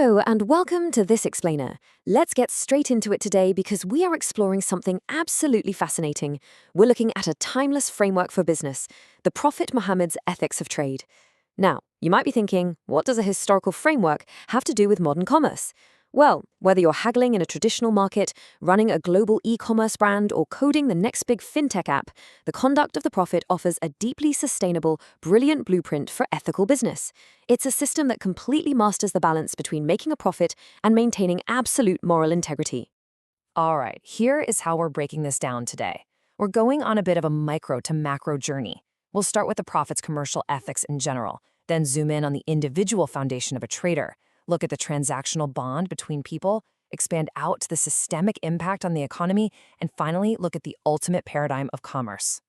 Hello, and welcome to This Explainer. Let's get straight into it today because we are exploring something absolutely fascinating. We're looking at a timeless framework for business, the Prophet Muhammad's ethics of trade. Now, you might be thinking, what does a historical framework have to do with modern commerce? Well, whether you're haggling in a traditional market, running a global e-commerce brand, or coding the next big fintech app, the conduct of the Prophet offers a deeply sustainable, brilliant blueprint for ethical business. It's a system that completely masters the balance between making a profit and maintaining absolute moral integrity. All right, here is how we're breaking this down today. We're going on a bit of a micro to macro journey. We'll start with the Prophet's commercial ethics in general, then zoom in on the individual foundation of a trader, look at the transactional bond between people, expand out to the systemic impact on the economy, and finally look at the ultimate paradigm of commerce.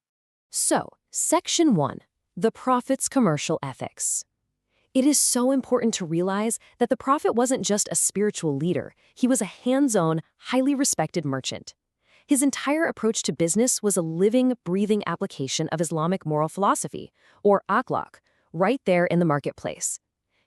So, Section 1, the Prophet's commercial ethics. It is so important to realize that the Prophet wasn't just a spiritual leader, he was a hands-on, highly respected merchant. His entire approach to business was a living, breathing application of Islamic moral philosophy, or akhlaq, right there in the marketplace.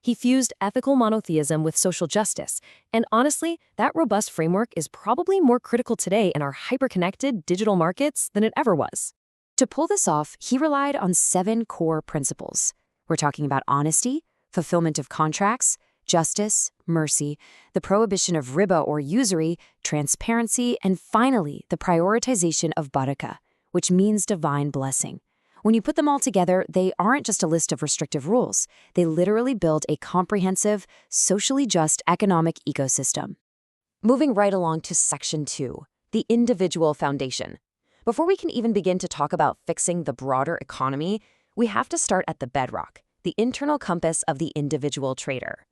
He fused ethical monotheism with social justice, and honestly, that robust framework is probably more critical today in our hyper-connected digital markets than it ever was. To pull this off, he relied on 7 core principles. We're talking about honesty, fulfillment of contracts, justice, mercy, the prohibition of riba or usury, transparency, and finally, the prioritization of barakah, which means divine blessing. When you put them all together, they aren't just a list of restrictive rules. They literally build a comprehensive, socially just economic ecosystem. Moving right along to Section 2, the individual foundation. Before we can even begin to talk about fixing the broader economy, we have to start at the bedrock, the internal compass of the individual trader.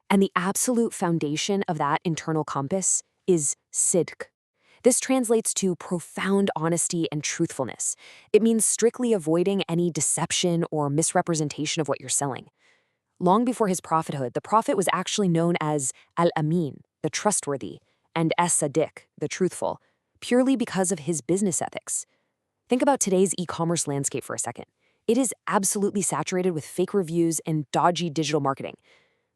And the absolute foundation of that internal compass is sidq. This translates to profound honesty and truthfulness. It means strictly avoiding any deception or misrepresentation of what you're selling. Long before his prophethood, the prophet was actually known as Al-Amin, the trustworthy, and As-Sadiq, the truthful, purely because of his business ethics. Think about today's e-commerce landscape for a second. It is absolutely saturated with fake reviews and dodgy digital marketing.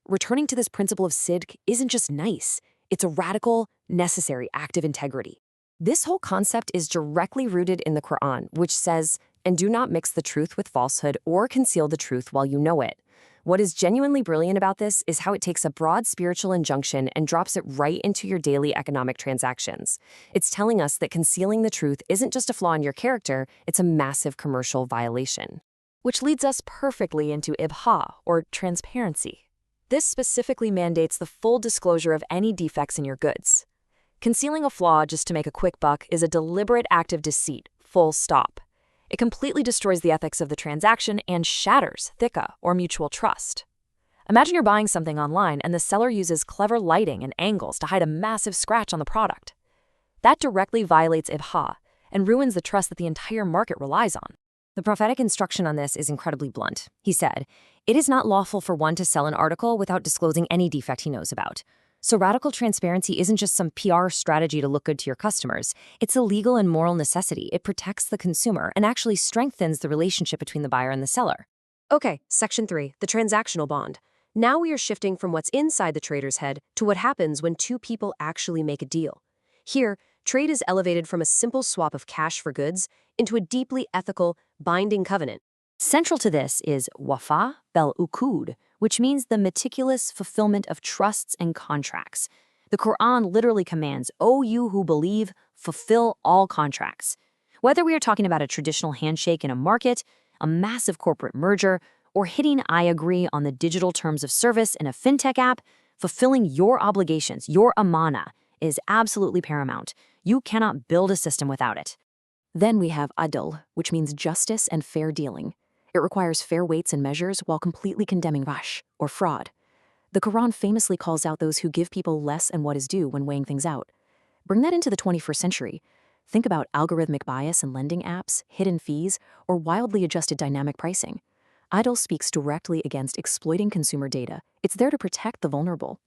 Returning to this principle of sidq isn't just nice. It's a radical, necessary act of integrity. This whole concept is directly rooted in the Quran, which says, "And do not mix the truth with falsehood or conceal the truth while you know it." What is genuinely brilliant about this is how it takes a broad spiritual injunction and drops it right into your daily economic transactions. It's telling us that concealing the truth isn't just a flaw in your character, it's a massive commercial violation. Which leads us perfectly into ibha, or transparency. This specifically mandates the full disclosure of any defects in your goods. Concealing a flaw just to make a quick buck is a deliberate act of deceit, full stop. It completely destroys the ethics of the transaction and shatters thiqa, or mutual trust. Imagine you're buying something online and the seller uses clever lighting and angles to hide a massive scratch on the product. That directly violates ibha and ruins the trust that the entire market relies on. The prophetic instruction on this is incredibly blunt. He said, "It is not lawful for one to sell an article without disclosing any defect he knows about." So radical transparency isn't just some PR strategy to look good to your customers. It's a legal and moral necessity. It protects the consumer and actually strengthens the relationship between the buyer and the seller. Okay, Section 3, the transactional bond. Now we are shifting from what's inside the trader's head to what happens when two people actually make a deal. Here, trade is elevated from a simple swap of cash for goods into a deeply ethical, binding covenant. Central to this is wafa bel uqud, which means the meticulous fulfillment of trusts and contracts. The Quran literally commands, "O you who believe, fulfill all contracts." Whether we are talking about a traditional handshake in a market, a massive corporate merger, or hitting "I agree" on the digital terms of service in a fintech app, fulfilling your obligations, your amana, is absolutely paramount. You cannot build a system without it. Then we have adl, which means justice and fair dealing. It requires fair weights and measures while completely condemning ghash, or fraud. The Quran famously calls out those who give people less than what is due when weighing things out. Bring that into the 21st century. Think about algorithmic bias in lending apps, hidden fees, or wildly adjusted dynamic pricing. Adl speaks directly against exploiting consumer data. It's there to protect the vulnerable.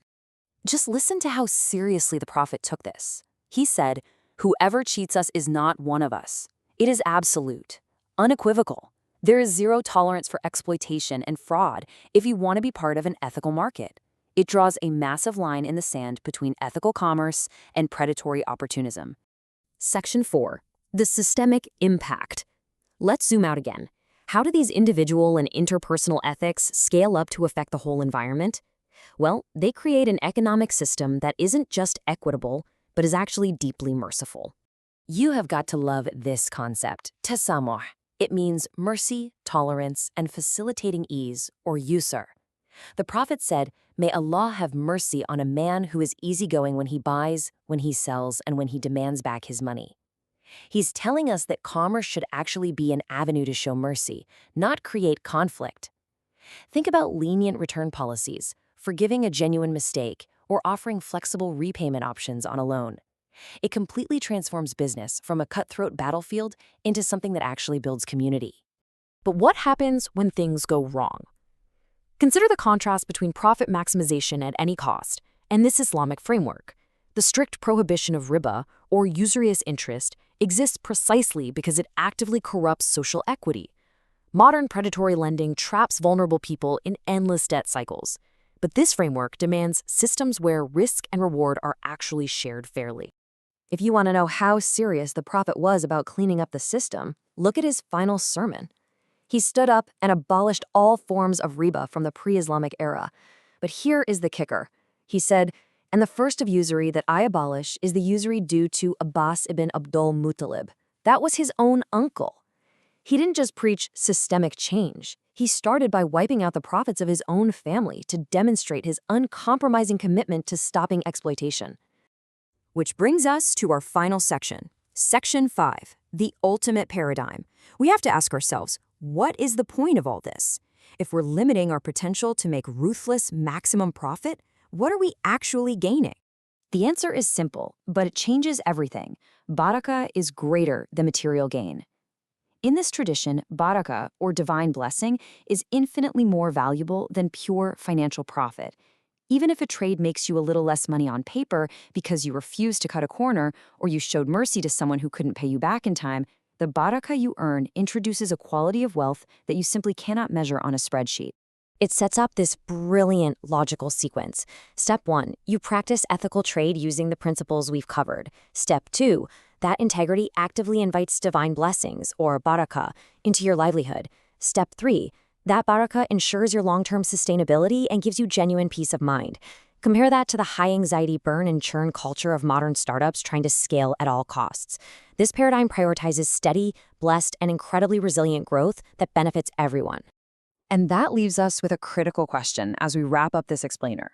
Just listen to how seriously the Prophet took this. He said, "Whoever cheats us is not one of us." It is absolute, unequivocal. There is zero tolerance for exploitation and fraud if you want to be part of an ethical market. It draws a massive line in the sand between ethical commerce and predatory opportunism. Section 4. The systemic impact. Let's zoom out again. How do these individual and interpersonal ethics scale up to affect the whole environment? Well, they create an economic system that isn't just equitable, but is actually deeply merciful. You have got to love this concept, tasamuh. It means mercy, tolerance, and facilitating ease, or yusr. The Prophet said, "May Allah have mercy on a man who is easygoing when he buys, when he sells, and when he demands back his money." He's telling us that commerce should actually be an avenue to show mercy, not create conflict. Think about lenient return policies, forgiving a genuine mistake, or offering flexible repayment options on a loan. It completely transforms business from a cutthroat battlefield into something that actually builds community. But what happens when things go wrong? Consider the contrast between profit maximization at any cost and this Islamic framework. The strict prohibition of riba, or usurious interest, exists precisely because it actively corrupts social equity. Modern predatory lending traps vulnerable people in endless debt cycles. But this framework demands systems where risk and reward are actually shared fairly. If you want to know how serious the Prophet was about cleaning up the system, look at his final sermon. He stood up and abolished all forms of riba from the pre-Islamic era. But here is the kicker. He said, "And the first of usury that I abolish is the usury due to Abbas ibn Abdul Muttalib." That was his own uncle. He didn't just preach systemic change. He started by wiping out the profits of his own family to demonstrate his uncompromising commitment to stopping exploitation. Which brings us to our final section, Section 5, the ultimate paradigm. We have to ask ourselves, what is the point of all this? If we're limiting our potential to make ruthless maximum profit, what are we actually gaining? The answer is simple, but it changes everything. Barakah is greater than material gain. In this tradition, barakah, or divine blessing, is infinitely more valuable than pure financial profit. Even if a trade makes you a little less money on paper because you refused to cut a corner or you showed mercy to someone who couldn't pay you back in time, the barakah you earn introduces a quality of wealth that you simply cannot measure on a spreadsheet. It sets up this brilliant logical sequence. Step 1, you practice ethical trade using the principles we've covered. Step 2, that integrity actively invites divine blessings, or barakah, into your livelihood. Step 3, that barakah ensures your long-term sustainability and gives you genuine peace of mind. Compare that to the high-anxiety burn and churn culture of modern startups trying to scale at all costs. This paradigm prioritizes steady, blessed, and incredibly resilient growth that benefits everyone. And that leaves us with a critical question as we wrap up this explainer.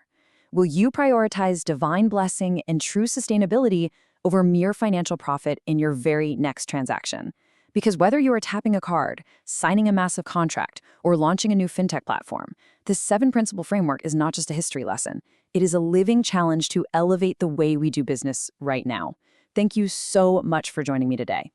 Will you prioritize divine blessing and true sustainability over mere financial profit in your very next transaction? Because whether you are tapping a card, signing a massive contract, or launching a new fintech platform, this 7-principle framework is not just a history lesson. It is a living challenge to elevate the way we do business right now. Thank you so much for joining me today.